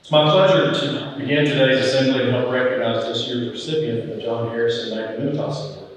It's my pleasure to begin today's assembly and help recognize this year's recipient of the John Harrison Magnifitas Award.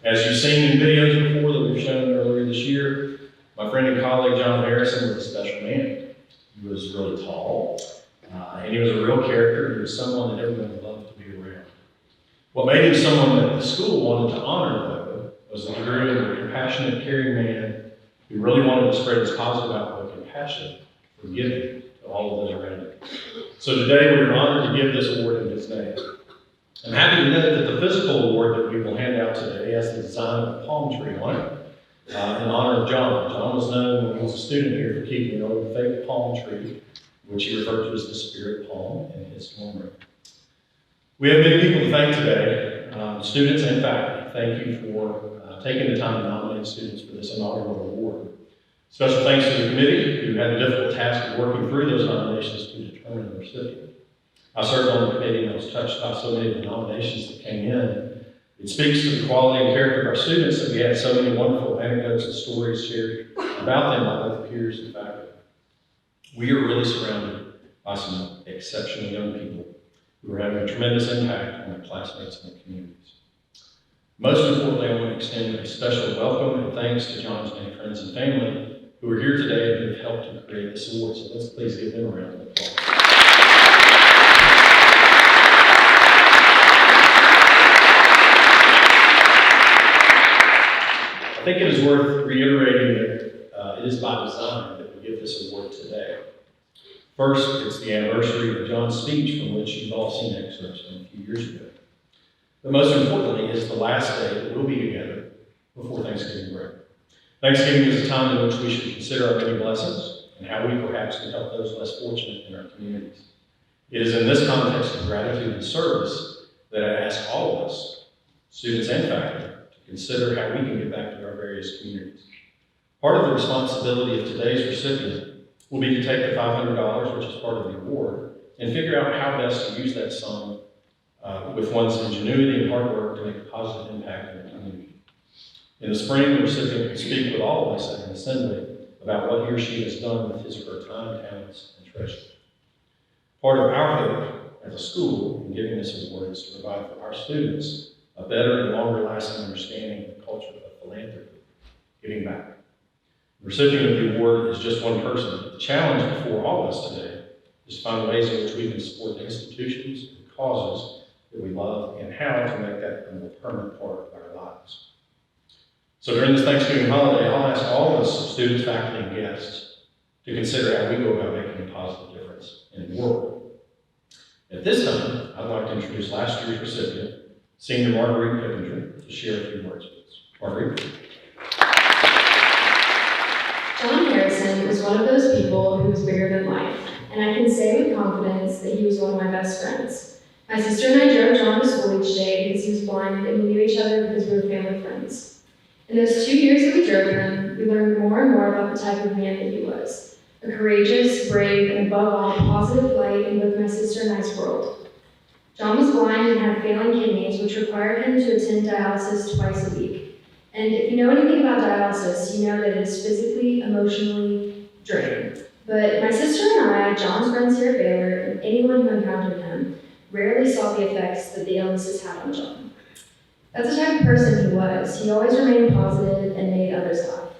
As you've seen in videos before that we've shown earlier this year, my friend and colleague John Harrison was a special man. He was really tall, and he was a real character. He was someone that everyone loved to be around. What made him someone that the school wanted to honor, though, was that he grew into a compassionate, caring man who really wanted to spread his positive outlook and passion for giving to all of those around him. So today we are honored to give this award in his name. I'm happy to note that the physical award that we will hand out today has the design of a palm tree on it in honor of John. John was known when he was a student here for keeping an old fake palm tree, which he referred to as the spirit palm in his dorm room. We have many people to thank today, students and faculty. Thank you for taking the time to nominate students for this inaugural award. Special thanks to the committee who had the difficult task of working through those nominations to determine the recipient. I served on the committee and I was touched by so many of the nominations that came in. It speaks to the quality and character of our students that we had so many wonderful anecdotes and stories shared about them by both peers and faculty. We are really surrounded by some exceptional young people who are having a tremendous impact on their classmates and their communities. Most importantly, I want to extend a special welcome and thanks to John's many friends and family who are here today and who have helped to create this award. So let's please give them a round of applause. I think it is worth reiterating that it is by design that we give this award today. First, it's the anniversary of John's speech, from which you've all seen excerpts from a few years ago. But most importantly, it's the last day that we'll be together before Thanksgiving break. Thanksgiving is a time in which we should consider our many blessings and how we perhaps can help those less fortunate in our communities. It is in this context of gratitude and service that I ask all of us, students and faculty, to consider how we can give back to our various communities. Part of the responsibility of today's recipient will be to take the $500, which is part of the award, and figure out how best to use that sum with one's ingenuity and hard work to make a positive impact in the community. In the spring, the recipient can speak with all of us at an assembly about what he or she has done with his or her time, talents, and treasure. Part of our hope as a school in giving this award is to provide for our students a better and longer lasting understanding of the culture of philanthropy, giving back. The recipient of the award is just one person, but the challenge before all of us today is to find ways in which we can support institutions and causes that we love and how to make that a more permanent part of our lives. So during this Thanksgiving holiday, I'll ask all of us, students, faculty, and guests, to consider how we go about making a positive difference in the world. At this time, I'd like to introduce last year's recipient, Senior Marguerite Pippinger, to share a few words with us. Marguerite. John Harrison was one of those people who was bigger than life, and I can say with confidence that he was one of my best friends. My sister and I drove John to school each day because he was blind and we knew each other because we were family friends. In those 2 years that we drove him, we learned more and more about the type of man that he was. A courageous, brave, and above all, positive light in both my sister and I's world. John was blind and had failing kidneys, which required him to attend dialysis twice a week. And if you know anything about dialysis, you know that it is physically, emotionally draining. But my sister and I, John's friends here at Baylor, and anyone who encountered him, rarely saw the effects that the illnesses had on John. That's the type of person he was. He always remained positive and made others laugh.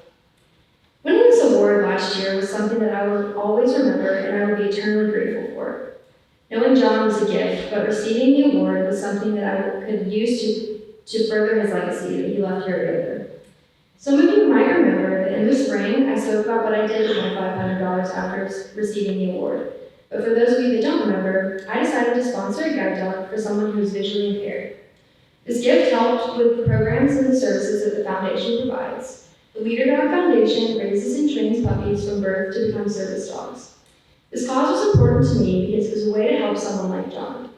Winning this award last year was something that I will always remember and I will be eternally grateful for. Knowing John was a gift, but receiving the award was something that I could use to further his legacy that he left here at Baylor. Some of you might remember that in the spring, I spoke about what I did with my $500 after receiving the award. But for those of you that don't remember, I decided to sponsor a guide dog for someone who is visually impaired. This gift helped with the programs and the services that the foundation provides. The Leader Dog Foundation raises and trains puppies from birth to become service dogs. This cause was important to me because it was a way to help someone like John.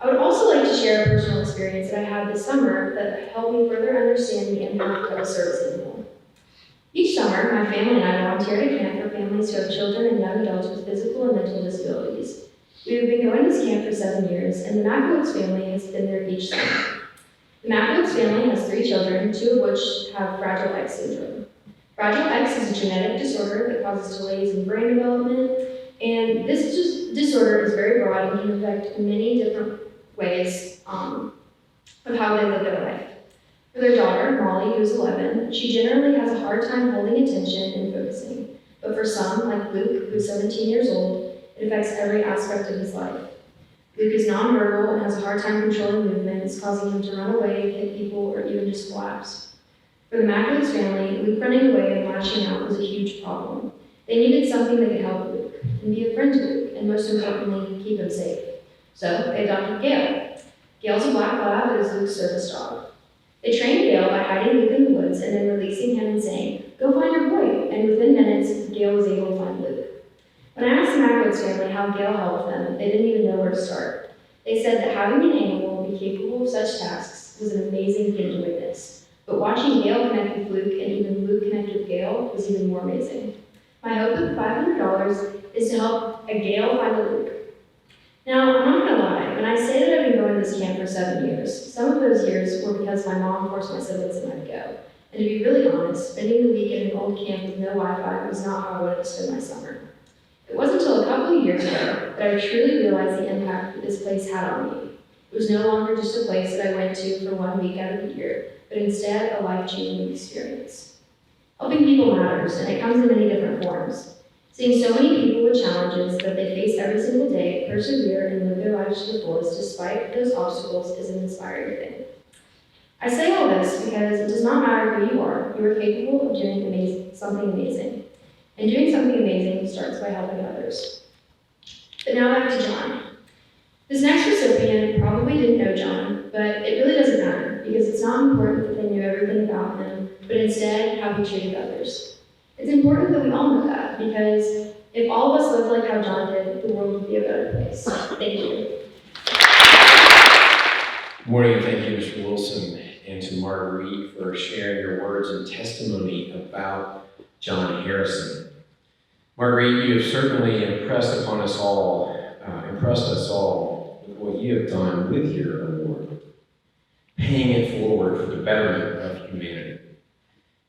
I would also like to share a personal experience that I had this summer that helped me further understand the impact of a service animal. Each summer, my family and I volunteer at a camp for families who have children and young adults with physical and mental disabilities. We have been going to this camp for 7 years, and the Macklewicks family has been there each summer. The Macklewicks family has 3 children, 2 of which have Fragile X syndrome. Fragile X is a genetic disorder that causes delays in brain development, And this disorder is very broad and can affect many different ways of how they live their life. For their daughter, Molly, who's 11, she generally has a hard time holding attention and focusing. But for some, like Luke, who's 17 years old, it affects every aspect of his life. Luke is nonverbal and has a hard time controlling movements, causing him to run away, hit people, or even just collapse. For the Maculus family, Luke running away and lashing out was a huge problem. They needed something that could help Luke and be a friend to Luke, and most importantly, keep him safe. So they adopted Gale. Gale's a black lab that is Luke's service dog. They trained Gale by hiding Luke in the woods and then releasing him and saying, "Go find your boy," and within minutes, Gale was able to find Luke. When I asked the Maculus family how Gale helped them, they didn't even know where to start. They said that having an animal be capable of such tasks was an amazing thing to witness. But watching Gale connect with Luke and even Luke connect with Gale was even more amazing. My hope with $500 is to help a Gale find a Luke. Now, I'm not gonna lie, when I say that I've been going to this camp for 7 years, some of those years were because my mom forced my siblings and I to go. And to be really honest, spending the week in an old camp with no Wi-Fi was not how I wanted to spend my summer. It wasn't until a couple of years ago that I truly realized the impact that this place had on me. It was no longer just a place that I went to for 1 week out of the year, but instead a life-changing experience. Helping people matters, and it comes in many different forms. Seeing so many people with challenges that they face every single day persevere and live their lives to the fullest despite those obstacles is an inspiring thing. I say all this because it does not matter who you are capable of doing something amazing. And doing something amazing starts by helping others. But now back to John. This next recipient probably didn't know John, but it really doesn't matter because it's not important that they knew everything about him, but instead how he treated others. It's important that we all know that because if all of us lived like how John did, the world would be a better place. Thank you. Good morning, and thank you, Mr. Wilson, and to Marguerite for sharing your words and testimony about John Harrison. Marguerite, you have certainly impressed us all with what you have done with your award, paying it forward for the betterment of humanity.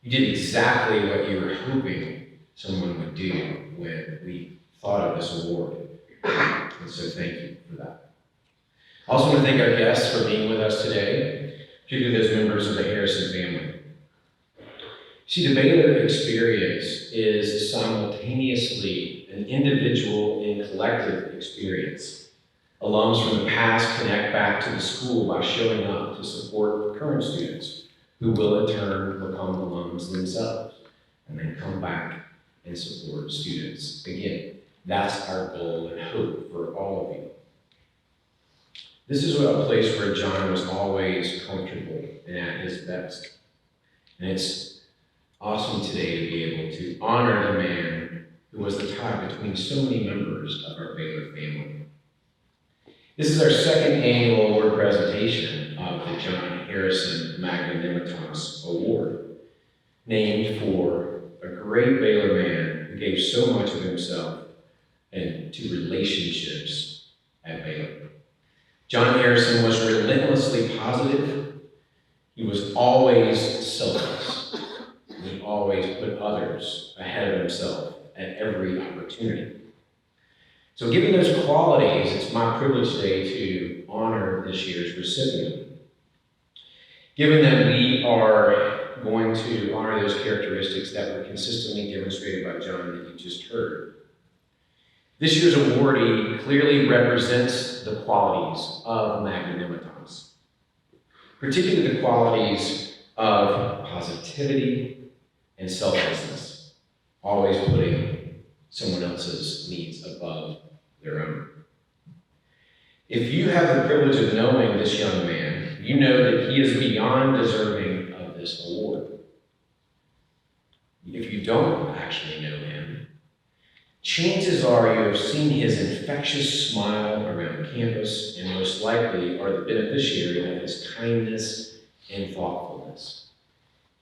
You did exactly what you were hoping someone would do when we thought of this award, and so thank you for that. I also want to thank our guests for being with us today, particularly those members of the Harrison family. See, the Baylor experience is simultaneously an individual and collective experience. Alums from the past connect back to the school by showing up to support current students who will in turn become alums themselves and then come back and support students again. That's our goal and hope for all of you. This is a place where John was always comfortable and at his best. And it's awesome today to be able to honor the man who was the tie between so many members of our Baylor family. This is our second annual award presentation of the John Harrison Magnanimitas Award, named for a great Baylor man who gave so much of himself and to relationships at Baylor. John Harrison was relentlessly positive. He was always selfless. He always put others ahead of himself at every opportunity. So given those qualities, it's my privilege today to honor this year's recipient. Given that we are going to honor those characteristics that were consistently demonstrated by John that you just heard, this year's awardee clearly represents the qualities of magnanimitas, particularly the qualities of positivity and selflessness, always putting someone else's needs above their own. If you have the privilege of knowing this young man, you know that he is beyond deserving of this award. If you don't actually know him, chances are you have seen his infectious smile around campus and most likely are the beneficiary of his kindness and thoughtfulness.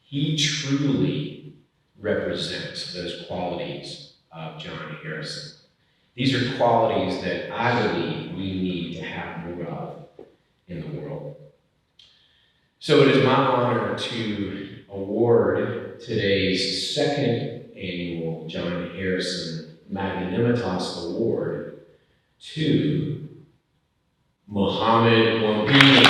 He truly represents those qualities of John Harrison. These are qualities that I believe we need to have more of in the world. So it is my honor to award today's second annual John Harrison Magnanimitas Award to Muhammad Wambini.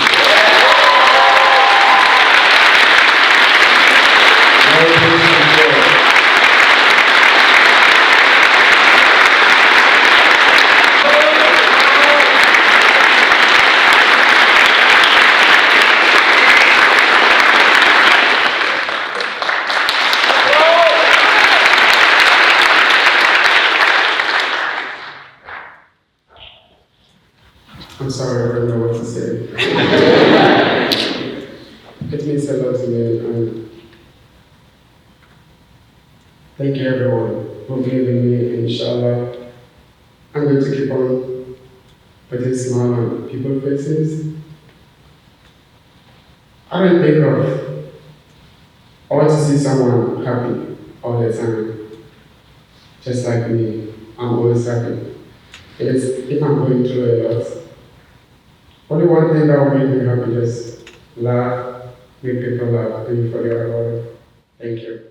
I'm sorry, I don't know what to say. It means a lot to me, and thank you everyone for believing in me. Inshallah, I'm going to keep on putting smile on people's faces. I don't think of, I want to see someone happy all the time. Just like me, I'm always happy. If I'm going through a lot, only one thing that will make me happy is laugh, make people laugh, and for the other. Thank you.